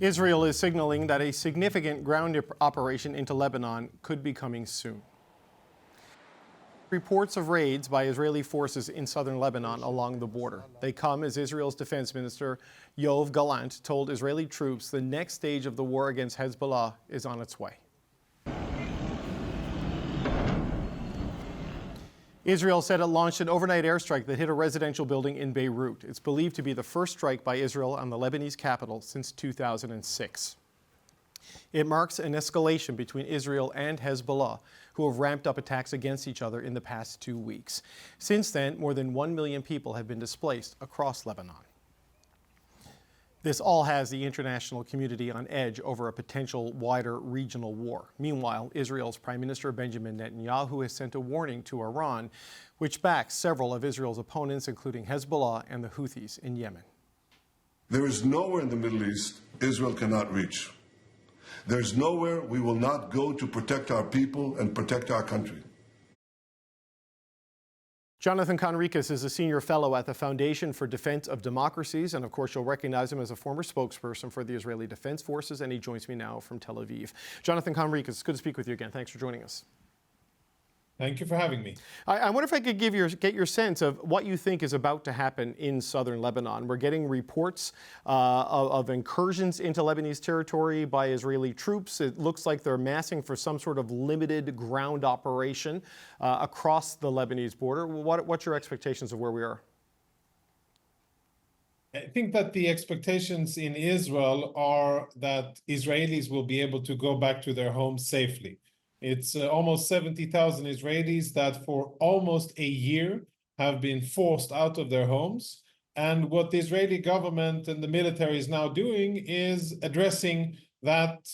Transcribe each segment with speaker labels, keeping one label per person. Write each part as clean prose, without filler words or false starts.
Speaker 1: Israel is signaling that a significant ground operation into Lebanon could be coming soon. Reports of raids by Israeli forces in southern Lebanon along the border. They come as Israel's defense minister, Yoav Gallant, told Israeli troops the next stage of the war against Hezbollah is on its way. Israel said it launched an overnight airstrike that hit a residential building in Beirut. It's believed to be the first strike by Israel on the Lebanese capital since 2006. It marks an escalation between Israel and Hezbollah, who have ramped up attacks against each other in the past 2 weeks. Since then, more than 1 million people have been displaced across Lebanon. This all has the international community on edge over a potential wider regional war. Meanwhile, Israel's Prime Minister Benjamin Netanyahu has sent a warning to Iran, which backs several of Israel's opponents, including Hezbollah and the Houthis in Yemen.
Speaker 2: There is nowhere in the Middle East Israel cannot reach. There's nowhere we will not go to protect our people and protect our country.
Speaker 1: Jonathan Conricus is a senior fellow at the Foundation for Defense of Democracies, and of course you'll recognize him as a former spokesperson for the Israeli Defense Forces, and he joins me now from Tel Aviv. Jonathan Conricus, it's good to speak with you again. Thanks for joining us.
Speaker 3: Thank you for having me.
Speaker 1: I wonder if I could get your sense of what you think is about to happen in southern Lebanon. We're getting reports of incursions into Lebanese territory by Israeli troops. It looks like they're massing for some sort of limited ground operation across the Lebanese border. What's your expectations of where we are?
Speaker 3: I think that the expectations in Israel are that Israelis will be able to go back to their homes safely. It's almost 70,000 Israelis that for almost a year have been forced out of their homes. And what the Israeli government and the military is now doing is addressing that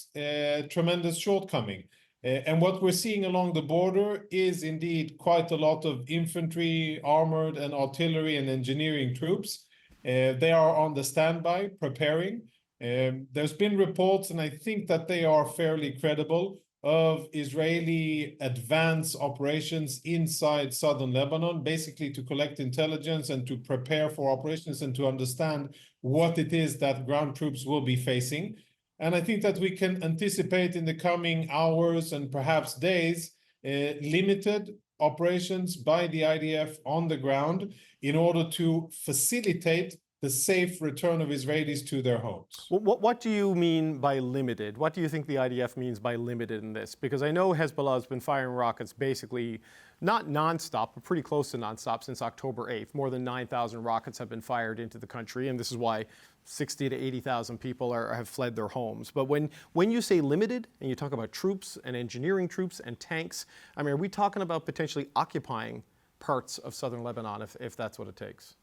Speaker 3: tremendous shortcoming. And what we're seeing along the border is indeed quite a lot of infantry, armored and artillery and engineering troops. They are on the standby, preparing. There's been reports, and I think that they are fairly credible, of Israeli advance operations inside southern Lebanon, basically to collect intelligence and to prepare for operations and to understand what it is that ground troops will be facing. And I think that we can anticipate in the coming hours and perhaps days, limited operations by the IDF on the ground in order to facilitate the safe return of Israelis to their homes.
Speaker 1: What do you mean by limited? What do you think the IDF means by limited in this? Because I know Hezbollah has been firing rockets basically not nonstop, but pretty close to nonstop since October 8th. More than 9,000 rockets have been fired into the country, and this is why 60 to 80,000 people have fled their homes. But when you say limited, and you talk about troops and engineering troops and tanks, I mean, are we talking about potentially occupying parts of southern Lebanon if that's what it takes?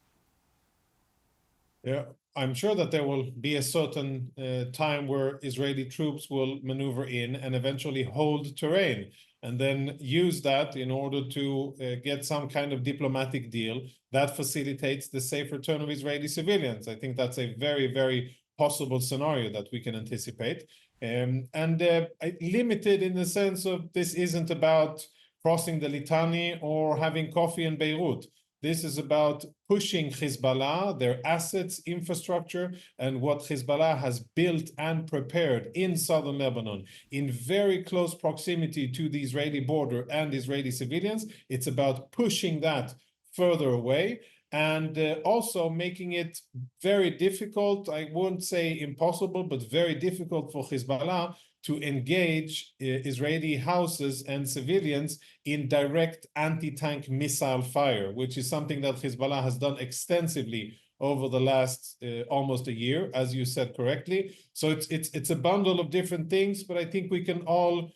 Speaker 3: Yeah, I'm sure that there will be a certain time where Israeli troops will maneuver in and eventually hold terrain, and then use that in order to get some kind of diplomatic deal that facilitates the safe return of Israeli civilians. I think that's a very, very possible scenario that we can anticipate. Limited in the sense of this isn't about crossing the Litani or having coffee in Beirut. This is about pushing Hezbollah, their assets, infrastructure, and what Hezbollah has built and prepared in southern Lebanon in very close proximity to the Israeli border and Israeli civilians. It's about pushing that further away and also making it very difficult, I won't say impossible, but very difficult for Hezbollah to engage Israeli houses and civilians in direct anti-tank missile fire, which is something that Hezbollah has done extensively over the last almost a year, as you said correctly. So it's a bundle of different things, but I think we can all,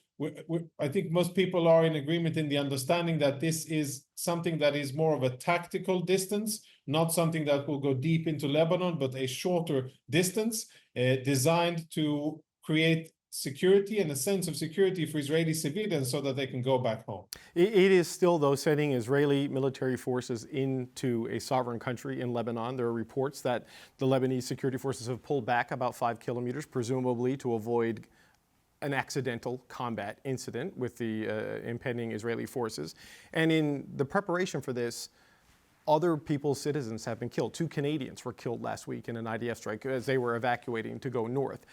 Speaker 3: I think most people are in agreement in the understanding that this is something that is more of a tactical distance, not something that will go deep into Lebanon, but a shorter distance designed to create security and a sense of security for Israeli civilians so that they can go back home.
Speaker 1: It is still, though, sending Israeli military forces into a sovereign country in Lebanon. There are reports that the Lebanese security forces have pulled back about 5 kilometers, presumably to avoid an accidental combat incident with the impending Israeli forces. And in the preparation for this, other people's citizens have been killed. 2 Canadians were killed last week in an IDF strike as they were evacuating to go north.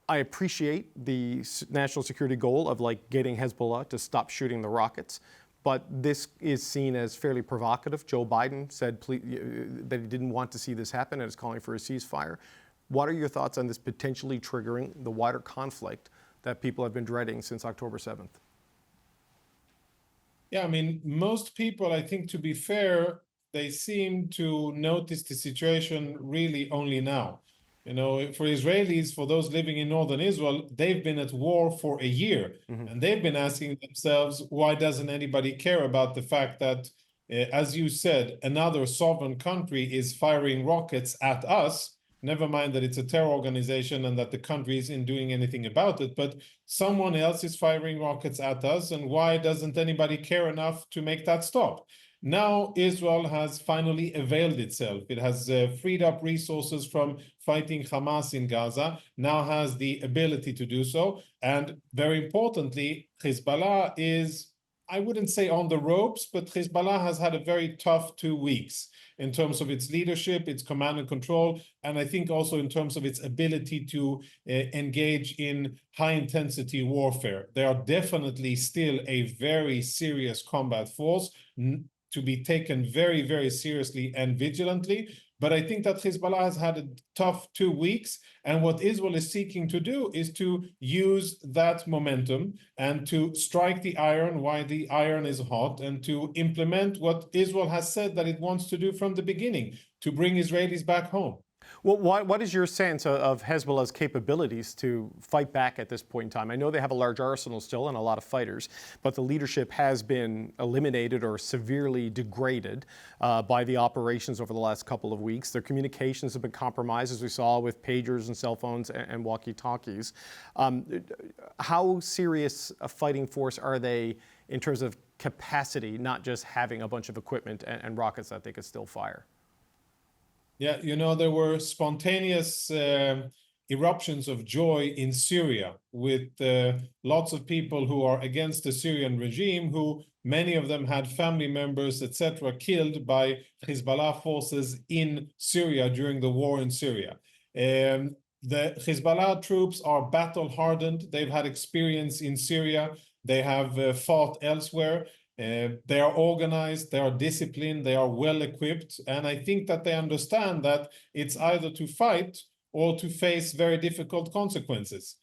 Speaker 1: I appreciate the national security goal of getting Hezbollah to stop shooting the rockets, but this is seen as fairly provocative. Joe Biden said that he didn't want to see this happen and is calling for a ceasefire. What are your thoughts on this potentially triggering the wider conflict that people have been dreading since October 7th?
Speaker 3: Yeah, I mean, most people, I think, to be fair, they seem to notice the situation really only now. You know, for Israelis, for those living in northern Israel, they've been at war for a year, and they've been asking themselves, why doesn't anybody care about the fact that, as you said, another sovereign country is firing rockets at us? Never mind that it's a terror organization and that the country isn't doing anything about it, but someone else is firing rockets at us, and why doesn't anybody care enough to make that stop? Now Israel has finally availed itself. It has freed up resources from fighting Hamas in Gaza, now has the ability to do so. And very importantly, Hezbollah is, I wouldn't say on the ropes, but Hezbollah has had a very tough 2 weeks in terms of its leadership, its command and control, and I think also in terms of its ability to engage in high-intensity warfare. They are definitely still a very serious combat force, to be taken very, very seriously and vigilantly. But I think that Hezbollah has had a tough 2 weeks. And what Israel is seeking to do is to use that momentum and to strike the iron while the iron is hot, and to implement what Israel has said that it wants to do from the beginning, to bring Israelis back home.
Speaker 1: Well, what is your sense of Hezbollah's capabilities to fight back at this point in time? I know they have a large arsenal still and a lot of fighters, but the leadership has been eliminated or severely degraded by the operations over the last couple of weeks. Their communications have been compromised, as we saw with pagers and cell phones and walkie-talkies. How serious a fighting force are they in terms of capacity, not just having a bunch of equipment and rockets that they could still fire?
Speaker 3: Yeah, you know, there were spontaneous eruptions of joy in Syria with lots of people who are against the Syrian regime, who many of them had family members, etc., killed by Hezbollah forces in Syria during the war in Syria. The Hezbollah troops are battle-hardened. They've had experience in Syria. They have fought elsewhere. They are organized, they are disciplined, they are well equipped, and I think that they understand that it's either to fight or to face very difficult consequences.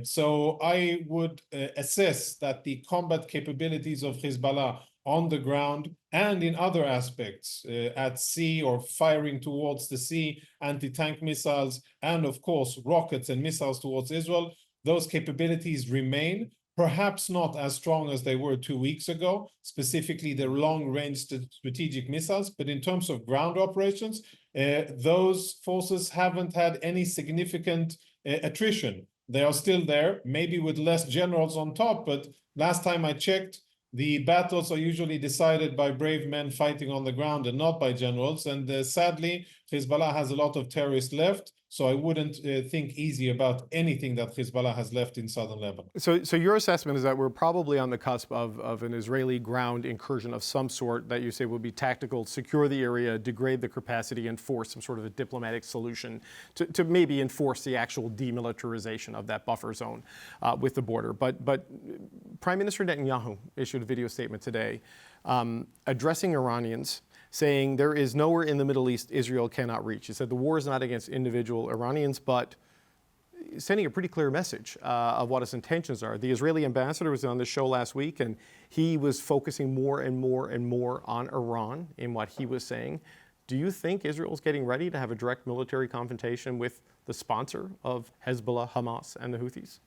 Speaker 3: So I would assess that the combat capabilities of Hezbollah on the ground and in other aspects, at sea or firing towards the sea, anti-tank missiles, and of course rockets and missiles towards Israel, those capabilities remain. Perhaps not as strong as they were 2 weeks ago, specifically the long-range strategic missiles, but in terms of ground operations, those forces haven't had any significant attrition. They are still there, maybe with less generals on top, but last time I checked, the battles are usually decided by brave men fighting on the ground and not by generals. And sadly, Hezbollah has a lot of terrorists left. So I wouldn't think easy about anything that Hezbollah has left in southern Lebanon.
Speaker 1: So your assessment is that we're probably on the cusp of an Israeli ground incursion of some sort that you say will be tactical, secure the area, degrade the capacity, and force some sort of a diplomatic solution to maybe enforce the actual demilitarization of that buffer zone with the border. But Prime Minister Netanyahu issued a video statement today addressing Iranians, saying there is nowhere in the Middle East Israel cannot reach. He said the war is not against individual Iranians, but sending a pretty clear message of what his intentions are. The Israeli ambassador was on the show last week, and he was focusing more and more and more on Iran in what he was saying. Do you think Israel's getting ready to have a direct military confrontation with the sponsor of Hezbollah, Hamas, and the Houthis?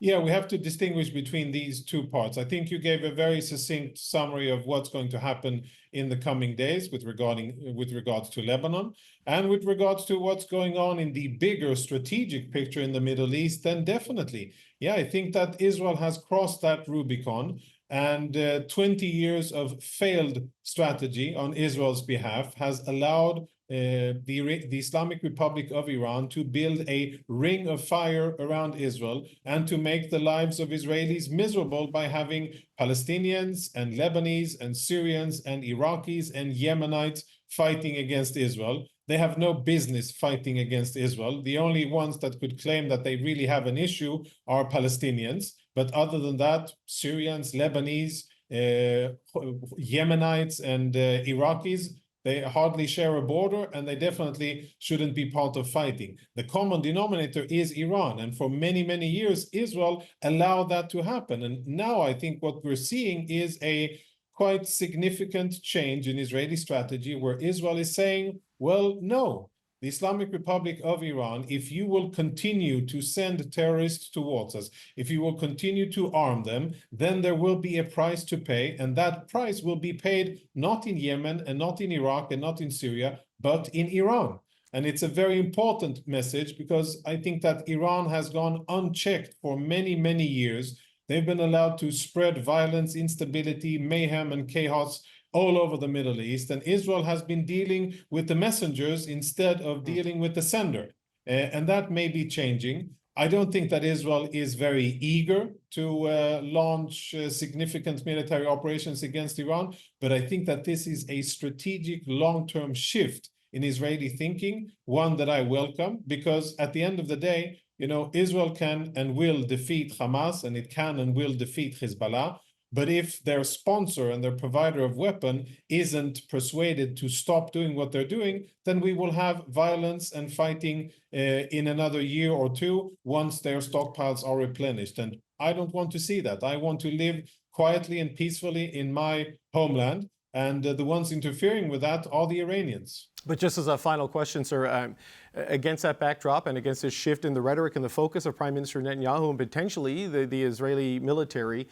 Speaker 3: Yeah, we have to distinguish between these two parts. I think you gave a very succinct summary of what's going to happen in the coming days with regards to Lebanon, and with regards to what's going on in the bigger strategic picture in the Middle East. Then definitely, yeah, I think that Israel has crossed that Rubicon, and 20 years of failed strategy on Israel's behalf has allowed the Islamic Republic of Iran to build a ring of fire around Israel and to make the lives of Israelis miserable by having Palestinians and Lebanese and Syrians and Iraqis and Yemenites fighting against Israel. They have no business fighting against Israel. The only ones that could claim that they really have an issue are Palestinians. But other than that, Syrians, Lebanese, Yemenites, and Iraqis, they hardly share a border, and they definitely shouldn't be part of fighting. The common denominator is Iran, and for many, many years, Israel allowed that to happen. And now I think what we're seeing is a quite significant change in Israeli strategy, where Israel is saying, well, no, the Islamic Republic of Iran, if you will continue to send terrorists towards us, if you will continue to arm them, then there will be a price to pay, and that price will be paid not in Yemen and not in Iraq and not in Syria, but in Iran. And it's a very important message, because I think that Iran has gone unchecked for many, many years. They've been allowed to spread violence, instability, mayhem, and chaos all over the Middle East. And Israel has been dealing with the messengers instead of dealing with the sender. And that may be changing. I don't think that Israel is very eager to launch significant military operations against Iran, but I think that this is a strategic long-term shift in Israeli thinking, one that I welcome, because at the end of the day, you know, Israel can and will defeat Hamas, and it can and will defeat Hezbollah. But if their sponsor and their provider of weapon isn't persuaded to stop doing what they're doing, then we will have violence and fighting in another year or two once their stockpiles are replenished. And I don't want to see that. I want to live quietly and peacefully in my homeland. And the ones interfering with that are the Iranians.
Speaker 1: But just as a final question, sir, against that backdrop and against this shift in the rhetoric and the focus of Prime Minister Netanyahu and potentially the Israeli military,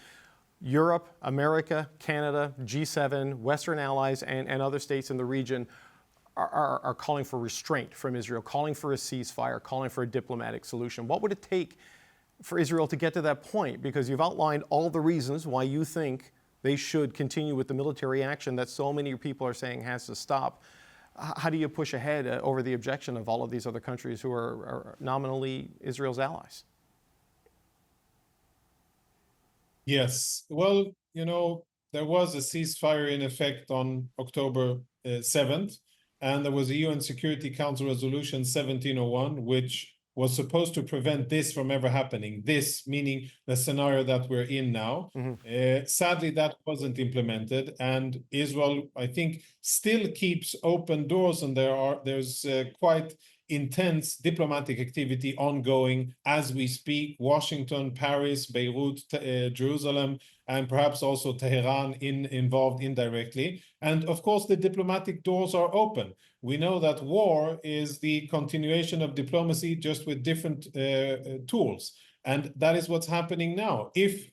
Speaker 1: Europe, America, Canada, G7, Western allies, and other states in the region are calling for restraint from Israel, calling for a ceasefire, calling for a diplomatic solution. What would it take for Israel to get to that point? Because you've outlined all the reasons why you think they should continue with the military action that so many people are saying has to stop. How do you push ahead over the objection of all of these other countries who are nominally Israel's allies?
Speaker 3: Yes. Well, you know, there was a ceasefire in effect on October 7th, and there was a UN Security Council Resolution 1701, which was supposed to prevent this from ever happening. This meaning the scenario that we're in now. Sadly, that wasn't implemented, and Israel, I think, still keeps open doors, and there's quite intense diplomatic activity ongoing as we speak. Washington, Paris, Beirut, Jerusalem, and perhaps also Tehran involved indirectly. And of course, the diplomatic doors are open. We know that war is the continuation of diplomacy, just with different tools. And that is what's happening now. If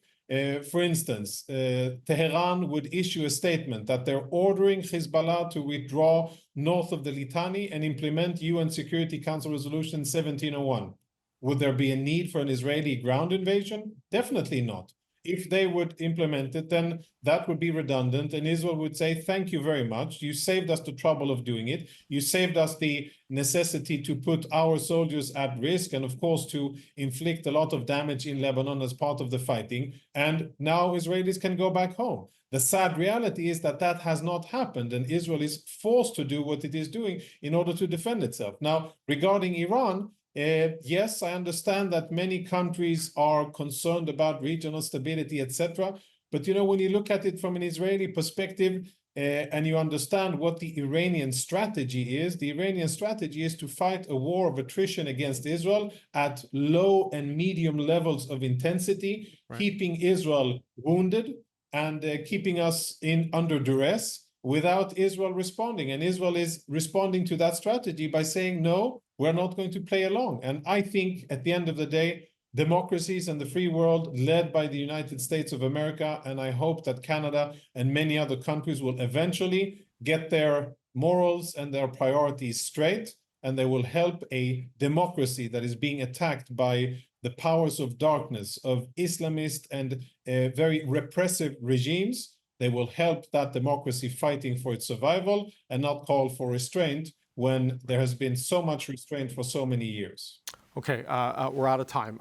Speaker 3: for instance, Tehran would issue a statement that they're ordering Hezbollah to withdraw north of the Litani and implement UN Security Council Resolution 1701. Would there be a need for an Israeli ground invasion? Definitely not. If they would implement it, then that would be redundant, and Israel would say, thank you very much. You saved us the trouble of doing it. You saved us the necessity to put our soldiers at risk, and of course to inflict a lot of damage in Lebanon as part of the fighting. And now Israelis can go back home. The sad reality is that that has not happened, and Israel is forced to do what it is doing in order to defend itself. Now, regarding Iran, yes, I understand that many countries are concerned about regional stability, etc. But, you know, when you look at it from an Israeli perspective and you understand what the Iranian strategy is, the Iranian strategy is to fight a war of attrition against Israel at low and medium levels of intensity, keeping Israel wounded and keeping us under duress without Israel responding. And Israel is responding to that strategy by saying, no, we're not going to play along. And I think at the end of the day, democracies and the free world led by the United States of America, and I hope that Canada and many other countries will eventually get their morals and their priorities straight, and they will help a democracy that is being attacked by the powers of darkness of Islamist and very repressive regimes. They will help that democracy fighting for its survival and not call for restraint when there has been so much restraint for so many years.
Speaker 1: Okay, we're out of time,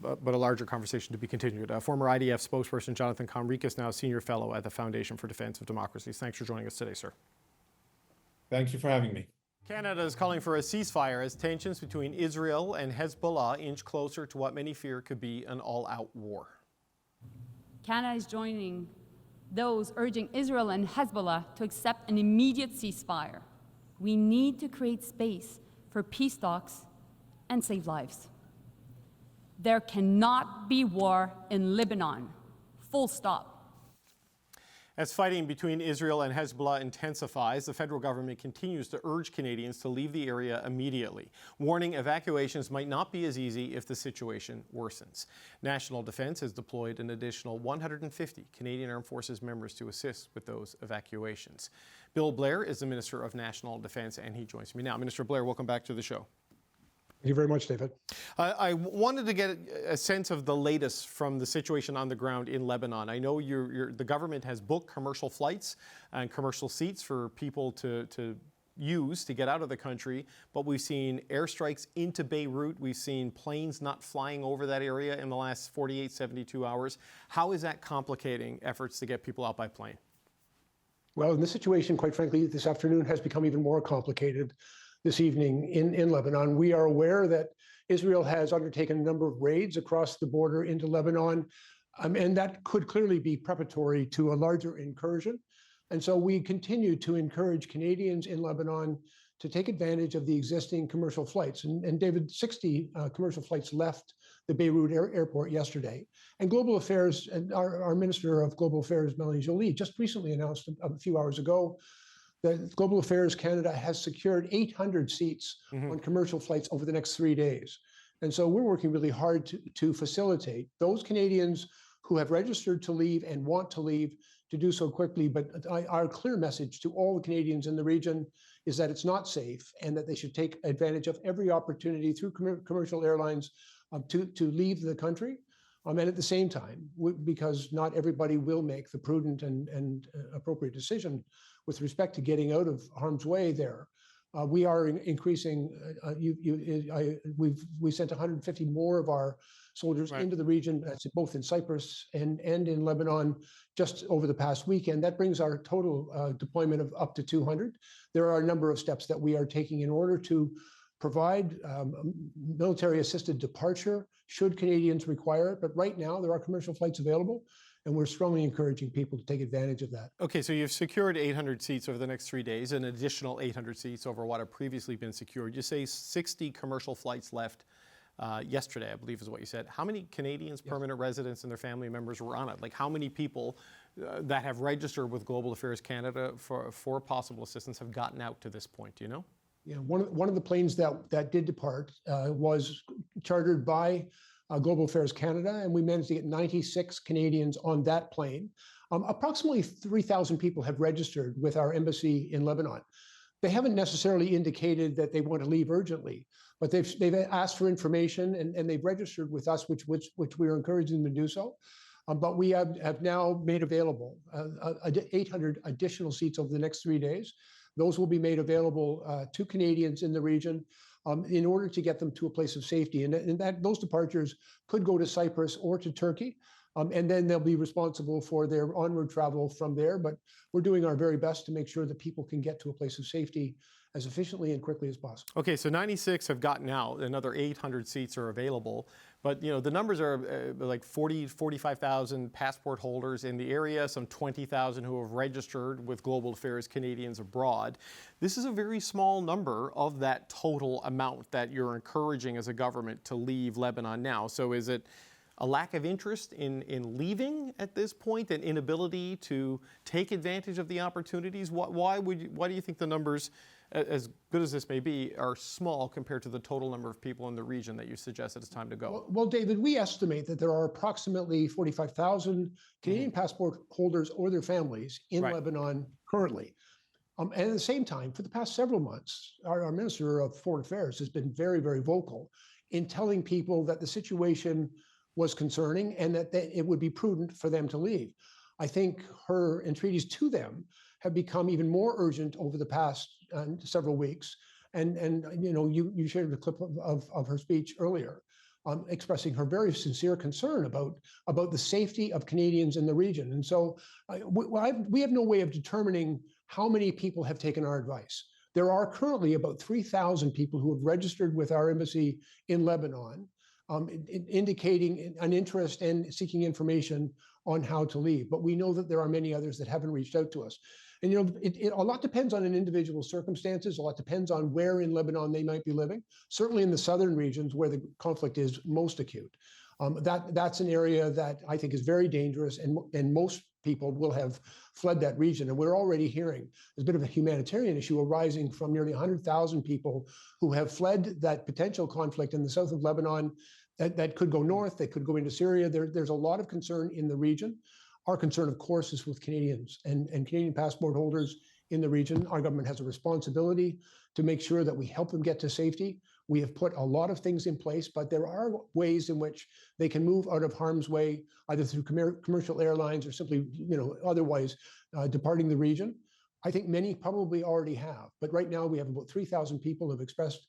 Speaker 1: but a larger conversation to be continued. Former IDF spokesperson Jonathan Conricus, now Senior Fellow at the Foundation for Defense of Democracies. Thanks for joining us today, sir.
Speaker 3: Thank you for having me.
Speaker 1: Canada is calling for a ceasefire as tensions between Israel and Hezbollah inch closer to what many fear could be an all-out war.
Speaker 4: Canada is joining those urging Israel and Hezbollah to accept an immediate ceasefire. We need to create space for peace talks and save lives. There cannot be war in Lebanon. Full stop.
Speaker 1: As fighting between Israel and Hezbollah intensifies, the federal government continues to urge Canadians to leave the area immediately, warning evacuations might not be as easy if the situation worsens. National Defence has deployed an additional 150 Canadian Armed Forces members to assist with those evacuations. Bill Blair is the Minister of National Defence, and he joins me now. Minister Blair, welcome back to the show.
Speaker 5: Thank you very much, David.
Speaker 1: I wanted to get a sense of the latest from the situation on the ground in Lebanon. I know the government has booked commercial flights and commercial seats for people to use to get out of the country, but we've seen airstrikes into Beirut. We've seen planes not flying over that area in the last 48, 72 hours. How is that complicating efforts to get people out by plane?
Speaker 5: Well, and the situation, quite frankly, this afternoon has become even more complicated. This evening in Lebanon, we are aware that Israel has undertaken a number of raids across the border into Lebanon, and that could clearly be preparatory to a larger incursion. And so we continue to encourage Canadians in Lebanon to take advantage of the existing commercial flights. And David, 60 commercial flights left the Beirut airport yesterday. And Global Affairs, and our Minister of Global Affairs, Melanie Joly, just recently announced a few hours ago that Global Affairs Canada has secured 800 seats on commercial flights over the next 3 days. And so we're working really hard to facilitate those Canadians who have registered to leave and want to leave to do so quickly. But our clear message to all the Canadians in the region is that it's not safe and that they should take advantage of every opportunity through commercial airlines to leave the country. And at the same time, because not everybody will make the prudent and appropriate decision with respect to getting out of harm's way there. We are increasing, we sent 150 more of our soldiers into the region, both in Cyprus and in Lebanon, just over the past weekend. That brings our total deployment of up to 200. There are a number of steps that we are taking in order to provide military-assisted departure should Canadians require it. But right now, there are commercial flights available, and we're strongly encouraging people to take advantage of that.
Speaker 1: Okay, so you've secured 800 seats over the next 3 days, an additional 800 seats over what have previously been secured. You say 60 commercial flights left yesterday, I believe is what you said. How many Canadians, permanent residents and their family members were on it? Like how many people that have registered with Global Affairs Canada for possible assistance have gotten out to this point, do you know?
Speaker 5: Yeah, one of the planes that did depart was chartered by Global Affairs Canada, and we managed to get 96 Canadians on that plane. Approximately 3,000 people have registered with our embassy in Lebanon. They haven't necessarily indicated that they want to leave urgently, but they've asked for information and they've registered with us, which we are encouraging them to do so. But we have now made available 800 additional seats over the next 3 days. Those will be made available to Canadians in the region in order to get them to a place of safety. And those departures could go to Cyprus or to Turkey, and then they'll be responsible for their onward travel from there. But we're doing our very best to make sure that people can get to a place of safety as efficiently and quickly as possible.
Speaker 1: Okay, so 96 have gotten out, another 800 seats are available, but you know the numbers are like 45,000 passport holders in the area, some 20,000 who have registered with Global Affairs Canadians abroad. This is a very small number of that total amount that you're encouraging as a government to leave Lebanon now. So is it a lack of interest in leaving at this point, an inability to take advantage of the opportunities? Why do you think the numbers, as good as this may be, are small compared to the total number of people in the region that you suggested it's time to go?
Speaker 5: Well, David, we estimate that there are approximately 45,000 Canadian passport holders or their families in Lebanon currently. And at the same time, for the past several months, our Minister of Foreign Affairs has been very, very vocal in telling people that the situation was concerning and that it would be prudent for them to leave. I think her entreaties to them have become even more urgent over the past several weeks. And you shared a clip of her speech earlier, expressing her very sincere concern about the safety of Canadians in the region. And so we have no way of determining how many people have taken our advice. There are currently about 3,000 people who have registered with our embassy in Lebanon, indicating an interest in seeking information on how to leave. But we know that there are many others that haven't reached out to us. And a lot depends on an individual's circumstances. A lot depends on where in Lebanon they might be living. Certainly in the southern regions where the conflict is most acute. That's an area that I think is very dangerous, and most people will have fled that region. And we're already hearing there's a bit of a humanitarian issue arising from nearly 100,000 people who have fled that potential conflict in the south of Lebanon that could go north, that could go into Syria. There's a lot of concern in the region. Our concern, of course, is with Canadians and Canadian passport holders in the region. Our government has a responsibility to make sure that we help them get to safety. We have put a lot of things in place, but there are ways in which they can move out of harm's way, either through commercial airlines or simply, otherwise departing the region. I think many probably already have, but right now we have about 3,000 people who have expressed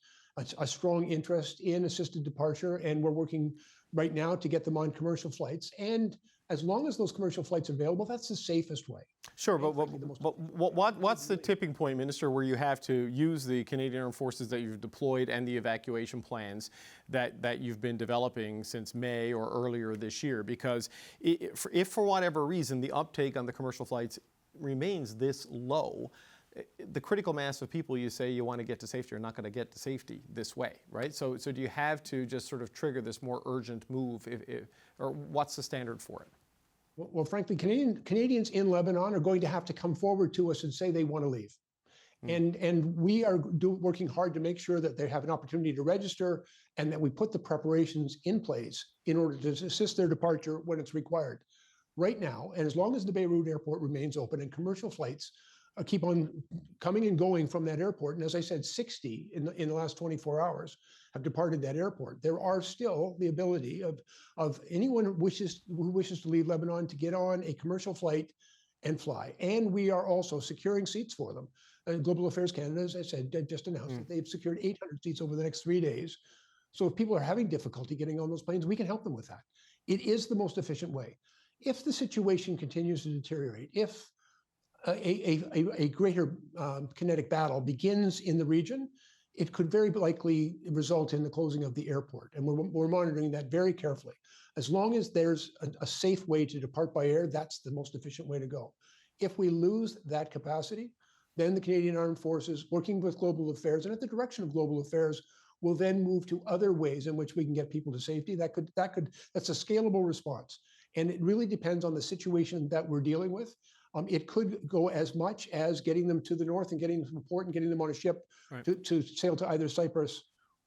Speaker 5: a strong interest in assisted departure, and we're working right now to get them on commercial flights. And as long as those commercial flights are available, that's the safest way.
Speaker 1: Sure, but what's the tipping point, Minister, where you have to use the Canadian Armed Forces that you've deployed and the evacuation plans that you've been developing since May or earlier this year? Because if for whatever reason the uptake on the commercial flights remains this low, the critical mass of people you say you want to get to safety are not going to get to safety this way, right? So do you have to just sort of trigger this more urgent move, or what's the standard for it?
Speaker 5: Well, frankly, Canadians in Lebanon are going to have to come forward to us and say they want to leave. And we are working hard to make sure that they have an opportunity to register and that we put the preparations in place in order to assist their departure when it's required. Right now, and as long as the Beirut airport remains open and commercial flights keep on coming and going from that airport, and as I said, 60 in the last 24 hours have departed that airport, there are still the ability of anyone who wishes to leave Lebanon to get on a commercial flight and fly. And we are also securing seats for them. Global Affairs Canada, as I said, just announced that they've secured 800 seats over the next 3 days. So if people are having difficulty getting on those planes, we can help them with that. It is the most efficient way. If the situation continues to deteriorate, if a greater kinetic battle begins in the region, it could very likely result in the closing of the airport. And we're monitoring that very carefully. As long as there's a safe way to depart by air, that's the most efficient way to go. If we lose that capacity, then the Canadian Armed Forces, working with Global Affairs and at the direction of Global Affairs, will then move to other ways in which we can get people to safety. That's a scalable response. And it really depends on the situation that we're dealing with. It could go as much as getting them to the north and getting them to the port and getting them on a ship to sail to either Cyprus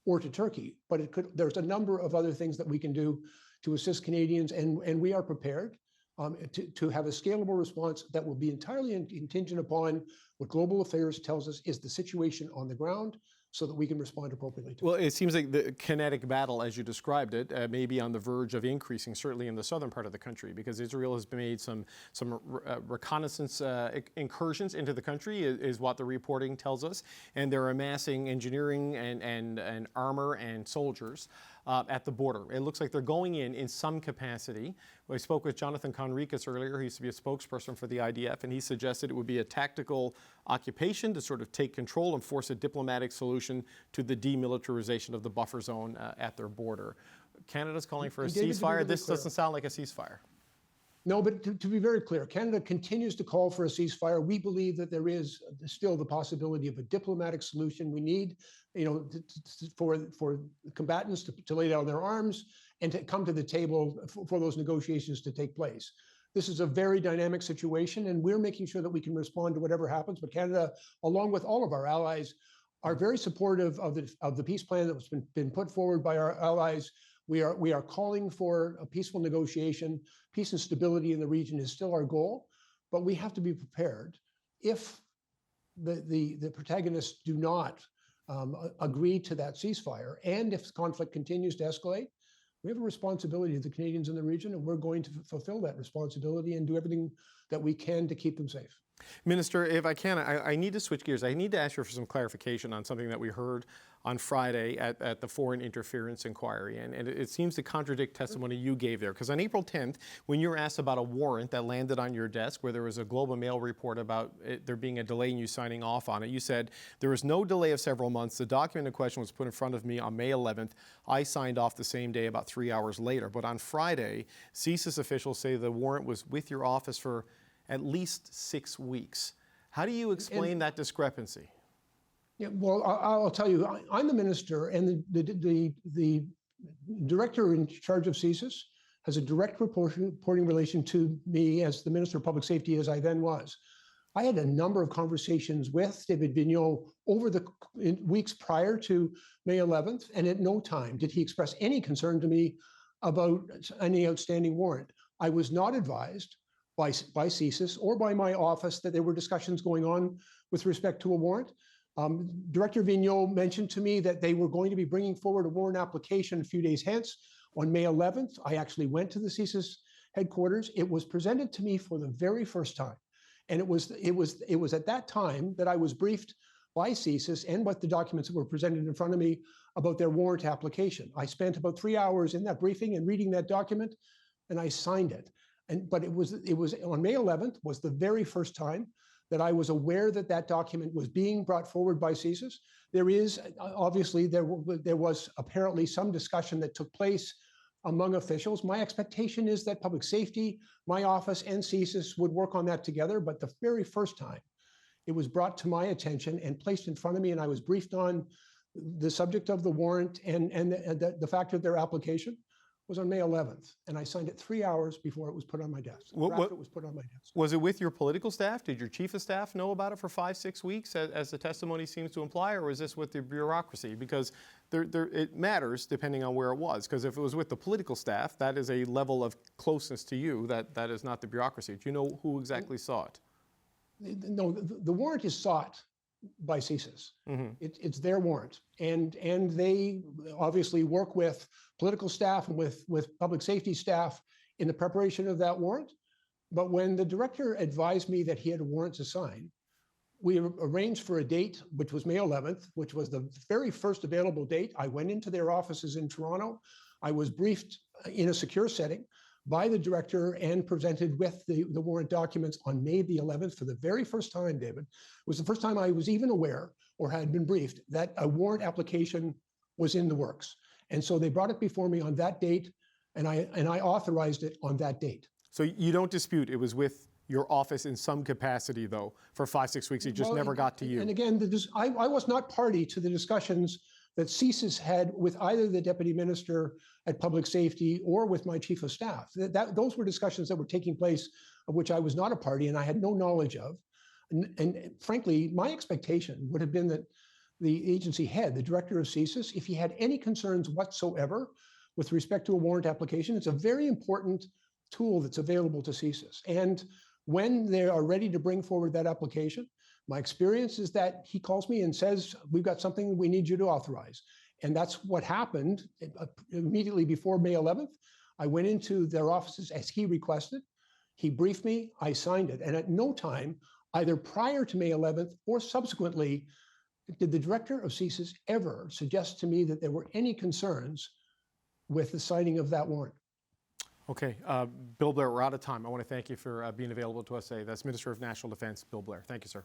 Speaker 5: or to Turkey. But there's a number of other things that we can do to assist Canadians, and we are prepared to have a scalable response that will be entirely contingent upon what Global Affairs tells us is the situation on the ground, so that we can respond appropriately to it.
Speaker 1: Well, it seems like the kinetic battle, as you described it, may be on the verge of increasing, certainly in the southern part of the country, because Israel has made some reconnaissance incursions into the country, is what the reporting tells us, and they're amassing engineering and armor and soldiers at the border. It looks like they're going in some capacity. I spoke with Jonathan Conricus earlier. He used to be a spokesperson for the IDF, and he suggested it would be a tactical occupation to sort of take control and force a diplomatic solution to the demilitarization of the buffer zone at their border. Canada's calling for a ceasefire. This doesn't sound like a ceasefire.
Speaker 5: No, but to be very clear, Canada continues to call for a ceasefire. We believe that there is still the possibility of a diplomatic solution. We need, for combatants to lay down their arms and to come to the table for those negotiations to take place. This is a very dynamic situation, and we're making sure that we can respond to whatever happens. But Canada, along with all of our allies, are very supportive of the peace plan that was been put forward by our allies. We are calling for a peaceful negotiation. Peace and stability in the region is still our goal, but we have to be prepared. If the protagonists do not agree to that ceasefire, and if conflict continues to escalate, we have a responsibility to the Canadians in the region, and we're going to fulfill that responsibility and do everything that we can to keep them safe.
Speaker 1: Minister, if I can, I need to switch gears. I need to ask you for some clarification on something that we heard on Friday at the Foreign Interference Inquiry, and it seems to contradict testimony you gave there. Because on April 10th, when you were asked about a warrant that landed on your desk where there was a Globe and Mail report about there being a delay in you signing off on it, you said, there was no delay of several months. The document in question was put in front of me on May 11th. I signed off the same day, about 3 hours later. But on Friday, CSIS officials say the warrant was with your office for at least 6 weeks. How do you explain that discrepancy?
Speaker 5: Yeah, well, I'll tell you, I'm the minister, and the director in charge of CSIS has a direct reporting relation to me as the Minister of Public Safety, as I then was. I had a number of conversations with David Vigneault over the weeks prior to May 11th, and at no time did he express any concern to me about any outstanding warrant. I was not advised by CSIS or by my office that there were discussions going on with respect to a warrant. Director Vigneault mentioned to me that they were going to be bringing forward a warrant application a few days hence. On May 11th, I actually went to the CSIS headquarters. It was presented to me for the very first time. And it was at that time that I was briefed by CSIS and what the documents that were presented in front of me about their warrant application. I spent about 3 hours in that briefing and reading that document, and I signed it. But it was on May 11th was the very first time that I was aware that that document was being brought forward by CSIS. There is, obviously, there was apparently some discussion that took place among officials. My expectation is that public safety, my office, and CSIS would work on that together, but the very first time it was brought to my attention and placed in front of me, and I was briefed on the subject of the warrant and the fact of their application, was on May 11th, and I signed it 3 hours before it was put on my desk. After it was put on my desk.
Speaker 1: Was it with your political staff? Did your chief of staff know about it for 5-6 weeks, as the testimony seems to imply, or was this with the bureaucracy? Because it matters depending on where it was. Because if it was with the political staff, that is a level of closeness to you that is not the bureaucracy. Do you know who exactly saw it?
Speaker 5: No, the warrant is sought by CSIS. Mm-hmm. It's their warrant, and they obviously work with political staff and with public safety staff in the preparation of that warrant. But when the director advised me that he had a warrant to sign, we arranged for a date, which was May 11th, which was the very first available date. I went into their offices in Toronto. I was briefed in a secure setting by the director and presented with the warrant documents on May the 11th for the very first time, David. It was the first time I was even aware or had been briefed that a warrant application was in the works. And so they brought it before me on that date, and I authorized it on that date.
Speaker 1: So you don't dispute it was with your office in some capacity, though, for 5-6 weeks. It just never got to you.
Speaker 5: And again, I was not party to the discussions that CSIS had with either the deputy minister at public safety or with my chief of staff. Those were discussions that were taking place of which I was not a party and I had no knowledge of. And frankly, my expectation would have been that the agency head, the director of CSIS, if he had any concerns whatsoever with respect to a warrant application, it's a very important tool that's available to CSIS. And when they are ready to bring forward that application, my experience is that he calls me and says, we've got something we need you to authorize. And that's what happened immediately before May 11th. I went into their offices as he requested. He briefed me, I signed it. And at no time, either prior to May 11th or subsequently, did the director of CSIS ever suggest to me that there were any concerns with the signing of that warrant.
Speaker 1: Okay, Bill Blair, we're out of time. I want to thank you for being available to us today. That's Minister of National Defense, Bill Blair. Thank you, sir.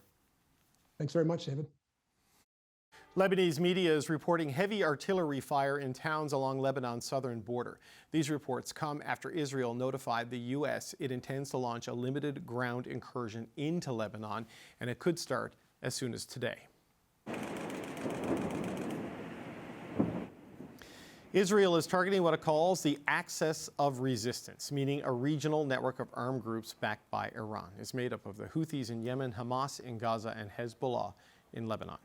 Speaker 5: Thanks very much, David.
Speaker 1: Lebanese media is reporting heavy artillery fire in towns along Lebanon's southern border. These reports come after Israel notified the U.S. it intends to launch a limited ground incursion into Lebanon, and it could start as soon as today. Israel is targeting what it calls the axis of resistance, meaning a regional network of armed groups backed by Iran. It's made up of the Houthis in Yemen, Hamas in Gaza, and Hezbollah in Lebanon.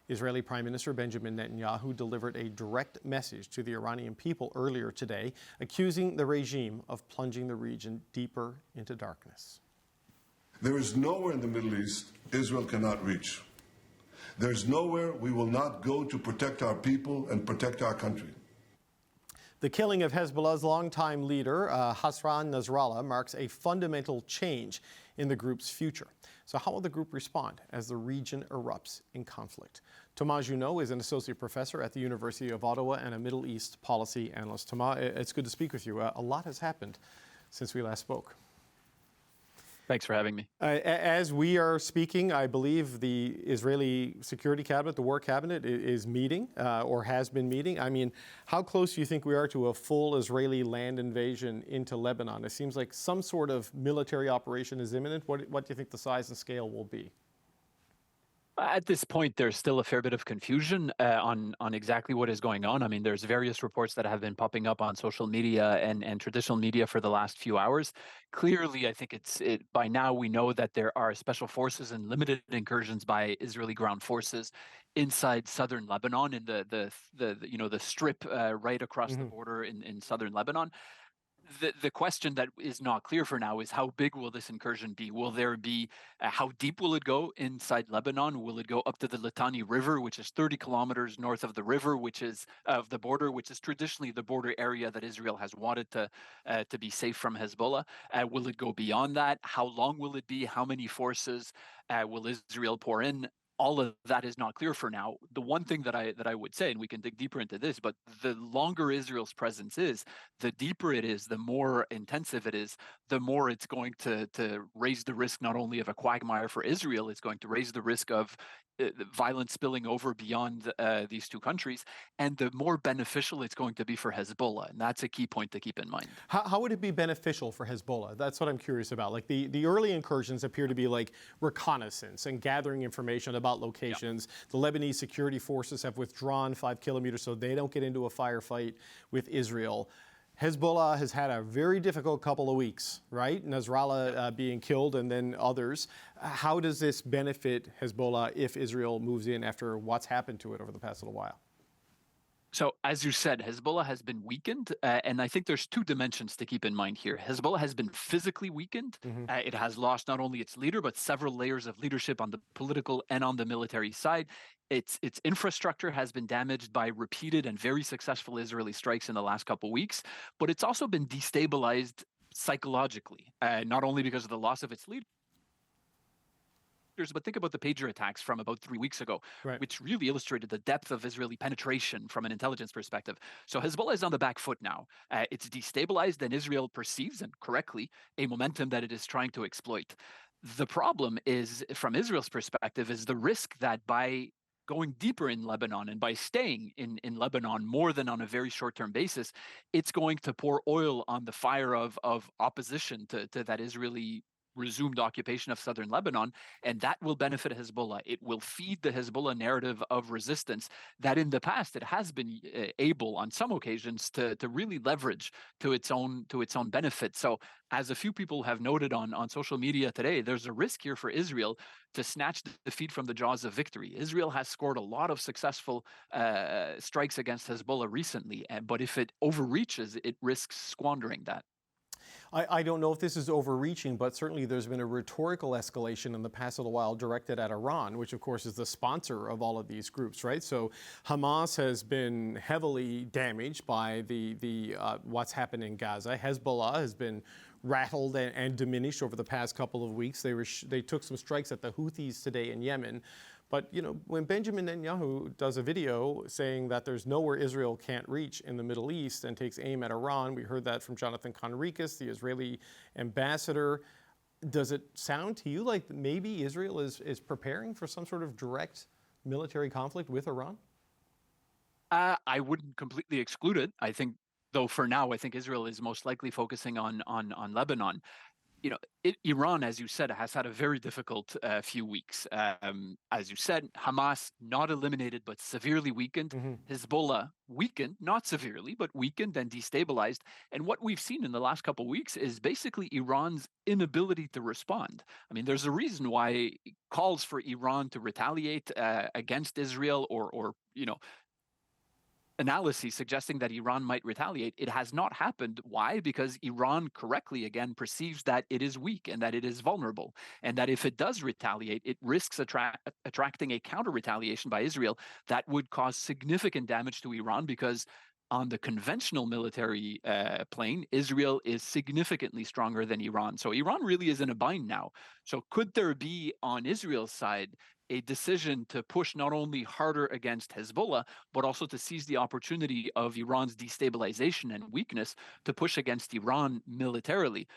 Speaker 1: Israeli Prime Minister Benjamin Netanyahu delivered a direct message to the Iranian people earlier today, accusing the regime of plunging the region deeper into darkness.
Speaker 2: There is nowhere in the Middle East Israel cannot reach. There's nowhere we will not go to protect our people and protect our country.
Speaker 1: The killing of Hezbollah's longtime leader, Hassan Nasrallah, marks a fundamental change in the group's future. So how will the group respond as the region erupts in conflict? Thomas Juneau is an associate professor at the University of Ottawa and a Middle East policy analyst. Thomas, it's good to speak with you. A lot has happened since we last spoke.
Speaker 6: Thanks for having me.
Speaker 1: As we are speaking, I believe the Israeli Security Cabinet, the War Cabinet, is meeting or has been meeting. I mean, how close do you think we are to a full Israeli land invasion into Lebanon? It seems like some sort of military operation is imminent. What do you think the size and scale will be?
Speaker 6: At this point, there's still a fair bit of confusion on exactly what is going on. I mean, there's various reports that have been popping up on social media and traditional media for the last few hours. Clearly, I think by now we know that there are special forces and limited incursions by Israeli ground forces inside southern Lebanon in the strip right across the border in southern Lebanon. The question that is not clear for now is how big will this incursion be? Will there be, how deep will it go inside Lebanon? Will it go up to the Litani River, which is 30 kilometers north of the river, which is of the border, which is traditionally the border area that Israel has wanted to be safe from Hezbollah? Will it go beyond that? How long will it be? How many forces will Israel pour in? All of that is not clear for now. The one thing that I would say, and we can dig deeper into this, but the longer Israel's presence is, the deeper it is, the more intensive it is, the more it's going to raise the risk not only of a quagmire for Israel, it's going to raise the risk of violence spilling over beyond these two countries, and the more beneficial it's going to be for Hezbollah. And that's a key point to keep in mind.
Speaker 1: How would it be beneficial for Hezbollah? That's what I'm curious about. Like the early incursions appear to be like reconnaissance and gathering information about locations. Yeah. The Lebanese security forces have withdrawn 5 kilometers so they don't get into a firefight with Israel. Hezbollah has had a very difficult couple of weeks, right? Nasrallah being killed and then others. How does this benefit Hezbollah if Israel moves in after what's happened to it over the past little while?
Speaker 6: So, as you said, Hezbollah has been weakened, and I think there's two dimensions to keep in mind here. Hezbollah has been physically weakened. It has lost not only its leader, but several layers of leadership on the political and on the military side. Its infrastructure has been damaged by repeated and very successful Israeli strikes in the last couple of weeks, but it's also been destabilized psychologically, not only because of the loss of its leader, but think about the pager attacks from about 3 weeks ago, right, which really illustrated the depth of Israeli penetration from an intelligence perspective. So Hezbollah is on the back foot now. It's destabilized, and Israel perceives, and correctly, a momentum that it is trying to exploit. The problem is, from Israel's perspective, is the risk that by going deeper in Lebanon and by staying in Lebanon more than on a very short-term basis, it's going to pour oil on the fire of opposition to that Israeli resumed occupation of southern Lebanon, and that will benefit Hezbollah. It will feed the Hezbollah narrative of resistance that in the past it has been able on some occasions to really leverage to its own benefit. So as a few people have noted on social media today, there's a risk here for Israel to snatch defeat from the jaws of victory. Israel has scored a lot of successful strikes against Hezbollah recently, but if it overreaches, it risks squandering that.
Speaker 1: I don't know if this is overreaching, but certainly there's been a rhetorical escalation in the past little while directed at Iran, which of course is the sponsor of all of these groups, right? So Hamas has been heavily damaged by the what's happened in Gaza. Hezbollah has been rattled and diminished over the past couple of weeks. They took some strikes at the Houthis today in Yemen. But, you know, when Benjamin Netanyahu does a video saying that there's nowhere Israel can't reach in the Middle East and takes aim at Iran, we heard that from Jonathan Conricus, the Israeli ambassador. Does it sound to you like maybe Israel is preparing for some sort of direct military conflict with Iran?
Speaker 6: I wouldn't completely exclude it. I think, though, for now, I think Israel is most likely focusing on Lebanon. You know, Iran, as you said, has had a very difficult few weeks. As you said, Hamas not eliminated, but severely weakened. Hezbollah weakened, not severely, but weakened and destabilized. And what we've seen in the last couple of weeks is basically Iran's inability to respond. I mean, there's a reason why calls for Iran to retaliate against Israel or you know, analyses suggesting that Iran might retaliate. It has not happened. Why? Because Iran correctly, again, perceives that it is weak and that it is vulnerable, and that if it does retaliate, it risks attracting a counter-retaliation by Israel that would cause significant damage to Iran, because On the conventional military plane, Israel is significantly stronger than Iran. So Iran really is in a bind now. So could there be on Israel's side a decision to push not only harder against Hezbollah, but also to seize the opportunity of Iran's destabilization and weakness to push against Iran militarily?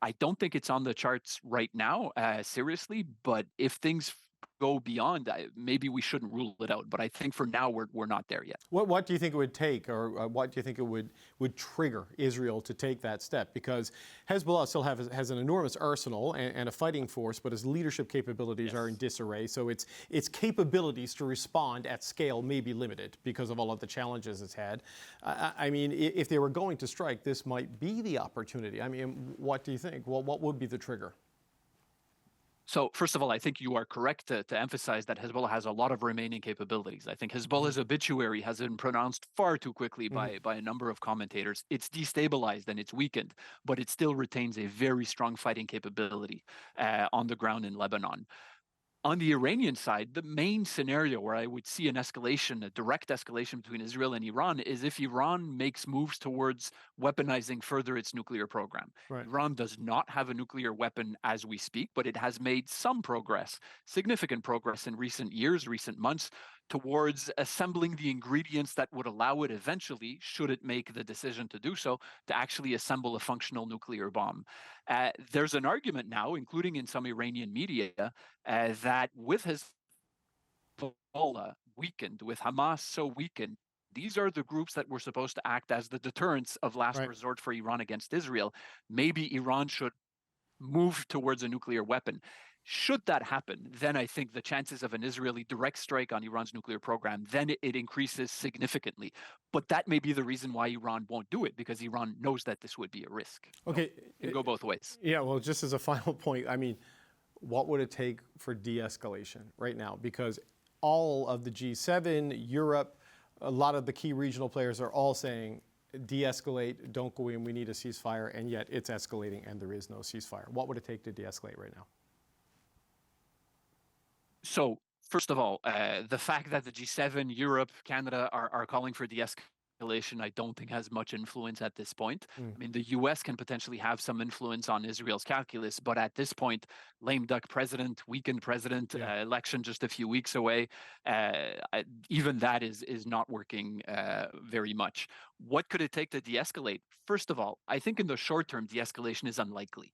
Speaker 6: I don't think it's on the charts right now, seriously, but if things go beyond, maybe we shouldn't rule it out. But I think for now, we're not there yet.
Speaker 1: What do you think it would take, or what do you think it would trigger Israel to take that step? Because Hezbollah still has an enormous arsenal and a fighting force, but its leadership capabilities are in disarray. So its capabilities to respond at scale may be limited because of all of the challenges it's had. I mean, if they were going to strike, this might be the opportunity. I mean, what do you think? Well, what would be the trigger?
Speaker 6: So first of all, I think you are correct to emphasize that Hezbollah has a lot of remaining capabilities. I think Hezbollah's obituary has been pronounced far too quickly by a number of commentators. It's destabilized and it's weakened, but it still retains a very strong fighting capability on the ground in Lebanon. On the Iranian side, the main scenario where I would see an escalation, a direct escalation between Israel and Iran, is if Iran makes moves towards weaponizing further its nuclear program.
Speaker 1: Right.
Speaker 6: Iran does not have a nuclear weapon as we speak, but it has made some progress, significant progress in recent years, recent months, towards assembling the ingredients that would allow it eventually, should it make the decision to do so, to actually assemble a functional nuclear bomb. There's an argument now, including in some Iranian media, that with Hezbollah weakened, with Hamas so weakened, these are the groups that were supposed to act as the deterrents of last resort for Iran against Israel. Maybe Iran should move towards a nuclear weapon. Should that happen, then I think the chances of an Israeli direct strike on Iran's nuclear program, then it increases significantly. But that may be the reason why Iran won't do it, because Iran knows that this would be a risk.
Speaker 1: Okay.
Speaker 6: So it can go both ways.
Speaker 1: Yeah, well, just as a final point, I mean, what would it take for de-escalation right now? Because all of the G7, Europe, a lot of the key regional players are all saying, de-escalate, don't go in, we need a ceasefire, and yet it's escalating and there is no ceasefire. What would it take to de-escalate right now?
Speaker 6: So, first of all, the fact that the G7, Europe, Canada are calling for de-escalation, I don't think has much influence at this point. I mean, the US can potentially have some influence on Israel's calculus, but at this point, lame duck president, weakened president, election just a few weeks away, even that is not working very much. What could it take to de-escalate? First of all, I think in the short term, de-escalation is unlikely.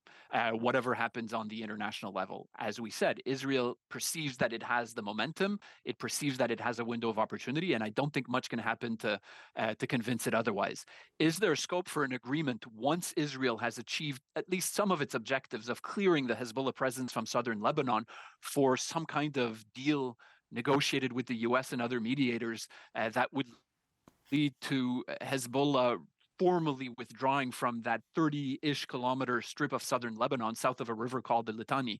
Speaker 6: Whatever happens on the international level, as we said, Israel perceives that it has the momentum. It perceives that it has a window of opportunity, and I don't think much can happen to convince it otherwise. Is there scope for an agreement once Israel has achieved at least some of its objectives of clearing the Hezbollah presence from southern Lebanon, for some kind of deal negotiated with the US and other mediators that would lead to Hezbollah formally withdrawing from that 30-ish kilometer strip of southern Lebanon south of a river called the Litani?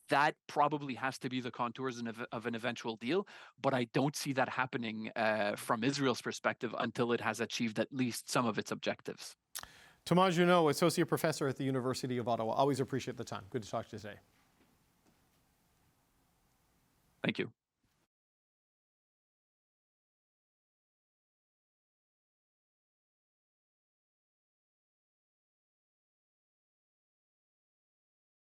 Speaker 6: That probably has to be the contours of an eventual deal, but I don't see that happening from Israel's perspective until it has achieved at least some of its objectives.
Speaker 1: Thomas Juneau, Associate Professor at the University of Ottawa. Always appreciate the time. Good to talk to you today.
Speaker 6: Thank you.